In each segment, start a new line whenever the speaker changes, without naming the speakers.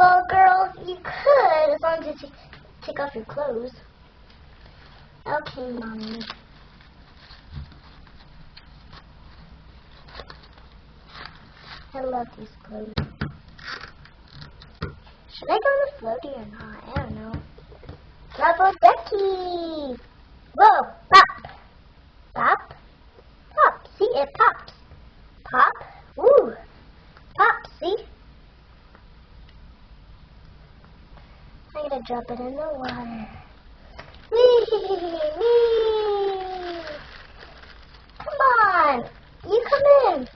Well, girl, you could, as long as you take off your clothes. Okay, Mommy. I love these clothes. Should I go on the floaty or not? I don't know. Rubble ducky! Whoa! Pop! Pop! Pop! See, it pops. Pop! Woo! Pop! See? I'm gonna drop it in the water. Wee! Wee! Come on! You come in!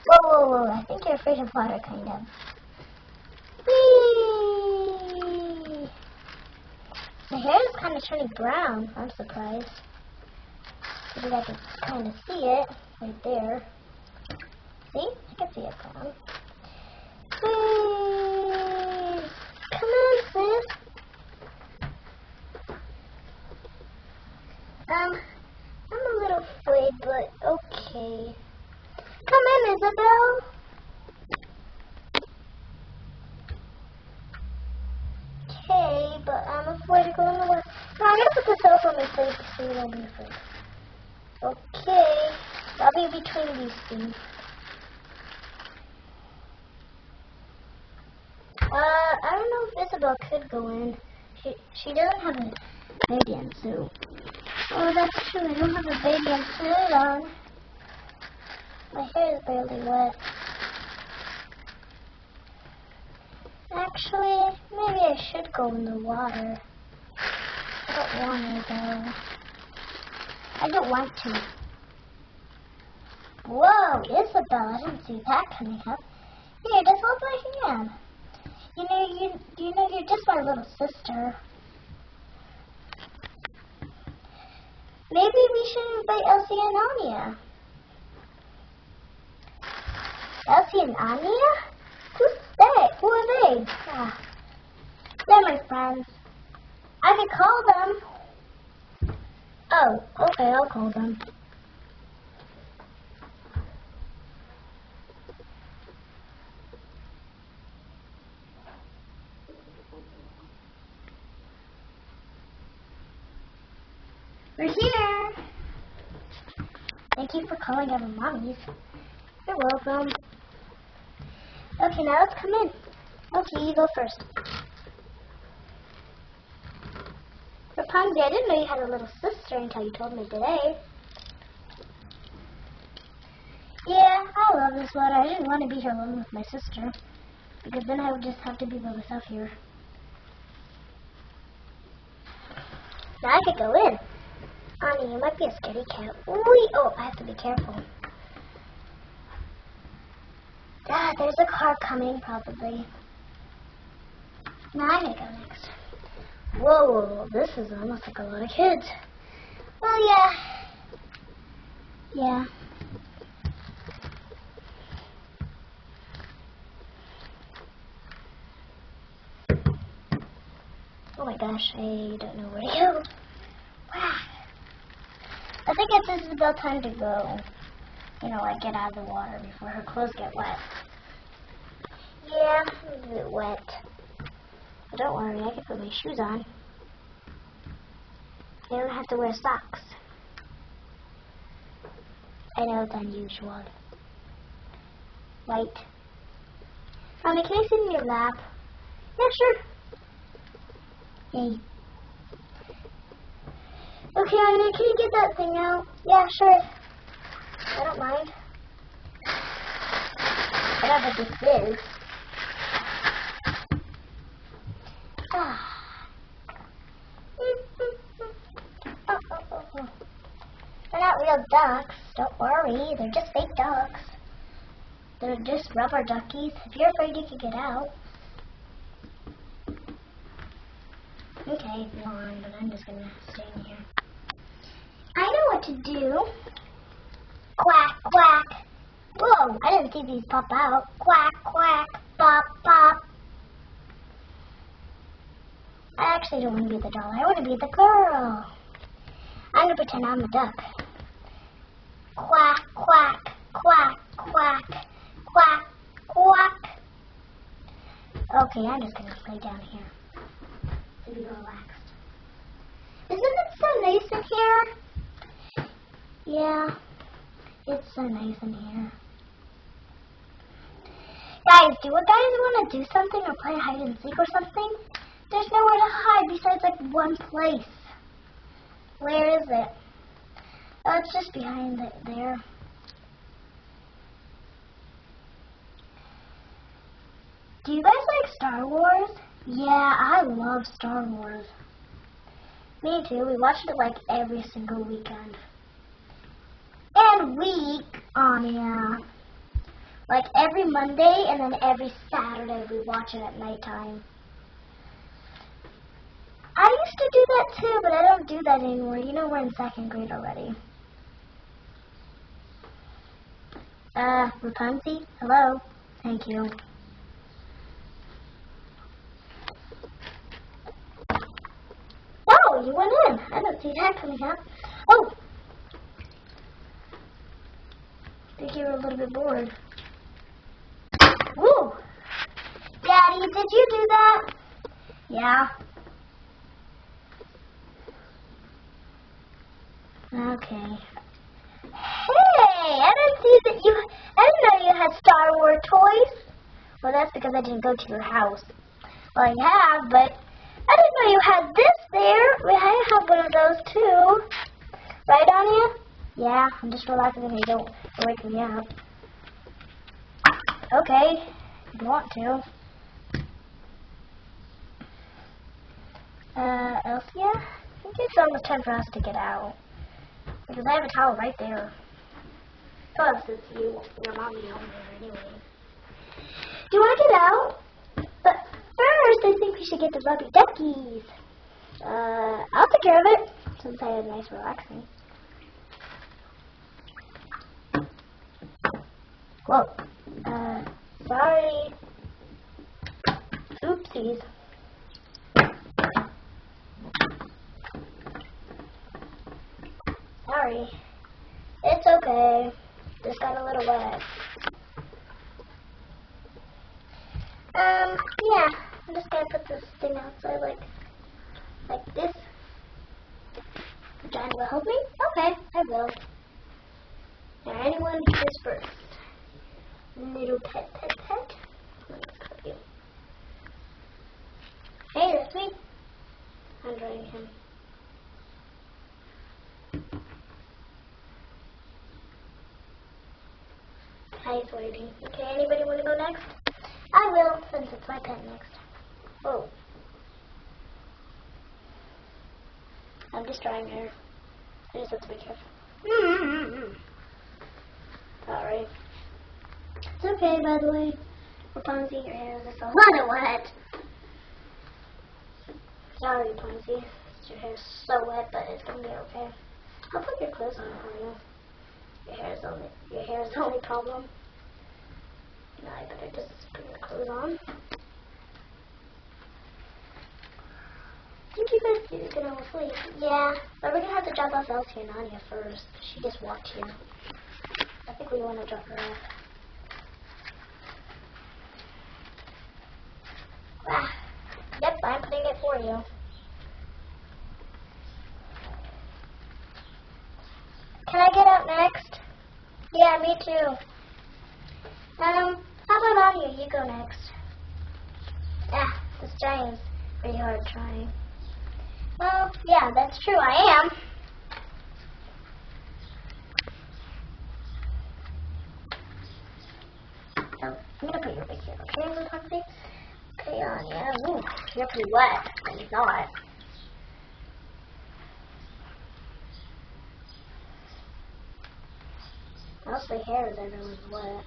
Whoa, whoa, whoa. I think you're afraid of water, kind of. Whee! The hair is kind of turning brown. I'm surprised. Maybe I can kind of see it right there. See? I can see it brown. Whee! Come on, sis. I'm a little afraid, but okay. Come in, Isabel. Okay, but I'm afraid to go in the water. No, I'm gonna put this over my face so you don't be afraid. Okay, I'll be between these things. I don't know if Isabel could go in. She doesn't have a bathing suit. Oh, that's true. I don't have a bathing suit on. My hair is barely wet. Actually, maybe I should go in the water. I don't want to though. I don't want to. Whoa, Isabel, I didn't see that coming up. Here, just hold my hand. You know you're just my little sister. Maybe we should invite Elsie and Anya. Elsie and Anya? Who's they? Who are they? Ah, they're my friends. I could call them. Oh, okay, I'll call them. We're here. Thank you for calling our mommies. You're welcome. Okay, now let's come in. Okay, you go first. Rapunzel, I didn't know you had a little sister until you told me today. Yeah, I love this water. I didn't want to be here alone with my sister, because then I would just have to be by myself here. Now I could go in. Annie, you might be a scaredy cat. Wee! Oh, I have to be careful. Ah, there's a car coming, probably. Now I may go next. Whoa, this is almost like a lot of kids. Well, yeah. Yeah. Oh my gosh, I don't know where to go. Wow. I think it's Isabel time to go. You know, like get out of the water before her clothes get wet. Yeah, it's a bit wet. But don't worry, I can put my shoes on. I don't have to wear socks. I know it's unusual. Right. Mommy, can I sit in your lap? Yeah, sure. Yay. Okay, Anya, can you get that thing out? Yeah, sure. I don't mind. Whatever this is. They're not real ducks. Don't worry. They're just fake ducks. They're just rubber duckies. If you're afraid you can get out. Okay, fine, but I'm just gonna stay in here. I know what to do. Quack, quack. Whoa, I didn't see these pop out. Quack, quack, pop, pop. I actually don't want to be the doll. I want to be the girl. I'm going to pretend I'm a duck. Quack, quack, quack, quack, quack, quack, Okay, I'm just gonna lay down here to be relaxed. Isn't it so nice in here? Yeah, it's so nice in here. Guys, do you guys want to do something or play hide and seek or something? There's nowhere to hide besides like one place. Where is it? Oh, it's just behind it there. Do you guys like Star Wars? Yeah, I love Star Wars. Me too. We watched it like every single weekend. And week. Yeah. Like every Monday and then every Saturday we watch it at nighttime. I used to do that too, but I don't do that anymore. You know, we're in 2nd grade already. Rapunzel? Hello? Thank you. Oh, you went in. I don't see that coming up. Oh! I think you were a little bit bored. Woo! Daddy, did you do that? Yeah. Okay. Hey, I didn't see that you. I didn't know you had Star Wars toys. Well, that's because I didn't go to your house. Well, I have, but I didn't know you had this there. I have one of those too. Right, Anya? Yeah, I'm just relaxing and you don't wake me up. Okay, if you want to. Elsia? I think it's almost time for us to get out. Because I have a towel right there. Oh, since your mommy home there anyway. Do you want to get out? But first, I think we should get the rubby duckies. I'll take care of it, since I had a nice relaxing. Whoa. Sorry. Oopsies. Sorry. It's okay. Just got a little wet. Yeah. I'm just gonna put this thing outside like this. John will help me? Okay, I will. Now, anyone disperse. Little pet. Let's cut you. Hey, that's me. I'm drawing him. He's waiting. Okay, anybody want to go next? I will, since it's my pet next. Oh. I'm just drawing her. I just have to be careful. Sorry. It's okay, by the way. Rapunzel, your hair is just a little wet. Sorry, Rapunzel. Your hair is so wet, but it's gonna be okay. I'll put your clothes on for you. Your hair is the only problem. No, I better just put your clothes on. I think you guys are gonna sleep. Yeah, but we're gonna have to drop off Elsie and Anya first. She just walked here. I think we want to drop her off. Ah, yep, I'm putting it for you. Can I get out next? Yeah, me too. How about Anya? You go next. Ah, this giant's pretty hard trying. Well, yeah, that's true. I am. Oh, I'm gonna put you right here. Okay, Rapunzel? Okay, Anya. Ooh, you're pretty wet. I thought. Mostly hair is everyone's wet.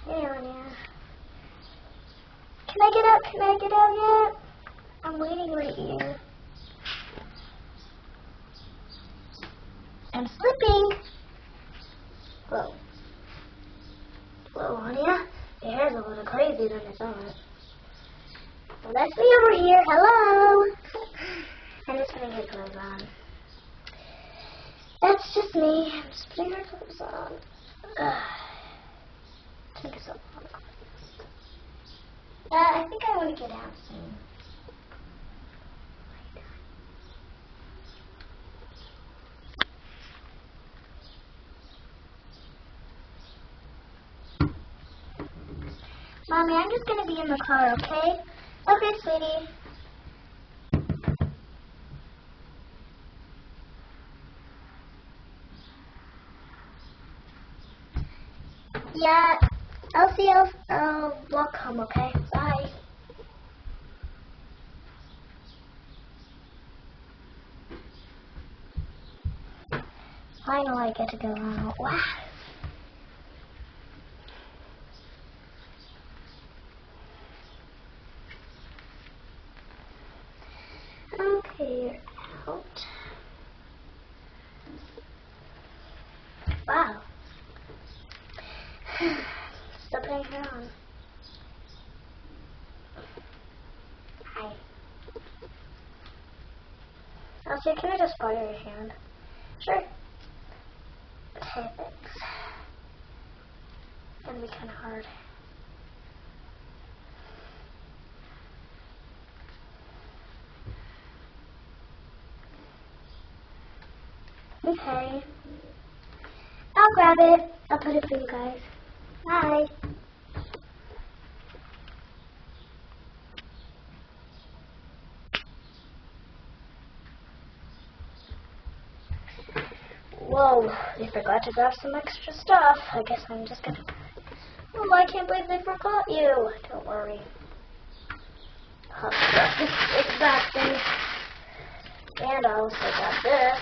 Hey, Anya. Can I get out? Can I get out yet? I'm waiting right here. I'm slipping. Whoa. Whoa, Anya. Your hair's a little crazy than I thought. Well, that's me over here. Hello. I'm just putting her clothes on. That's just me. I'm just putting her clothes on. I think I want to get out soon. Mommy, I'm just going to be in the car, okay? Okay, sweetie. Yeah, I'll see you. I'll walk home, okay? Bye. Finally, I get to go out. Wow. Okay, you're out. Wow. Still putting her on. Hi. Elsie, can I just borrow your hand? Sure. Okay, thanks. It's gonna be kind of hard. Okay. I'll grab it. I'll put it for you guys. Bye. Whoa, they forgot to grab some extra stuff. I guess I'm just gonna... Oh, I can't believe they forgot you. Don't worry. I'll grab this exact thing. And I'll also grab this.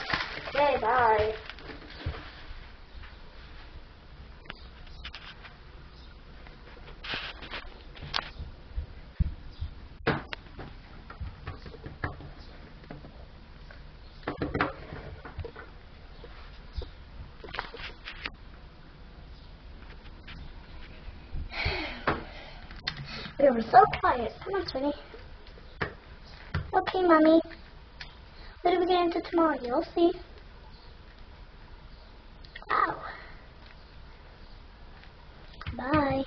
Okay, bye. We were so quiet. Come on, sweetie. Okay, Mommy. What are we getting into tomorrow? You'll see. Wow. Bye.